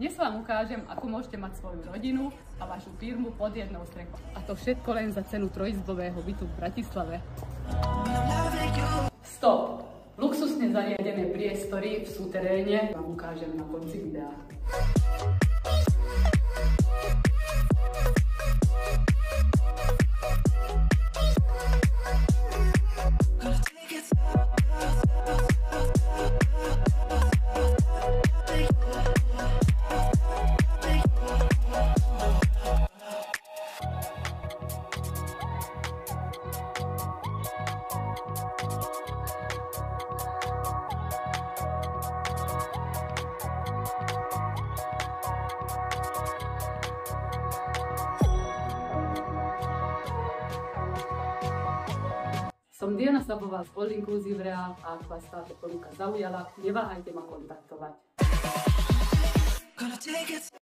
Dnes vám ukážem, ako môžete mať svoju rodinu a vašu firmu pod jednou strechou. A to všetko len za cenu trojizbového bytu v Bratislave. Stop! Luxusne zariadené priestory v súteréne vám ukážem na konci videa. Som Diana Sabová z All Inclusive Real a ak vás táto ponuka zaujala, neváhajte ma kontaktovať.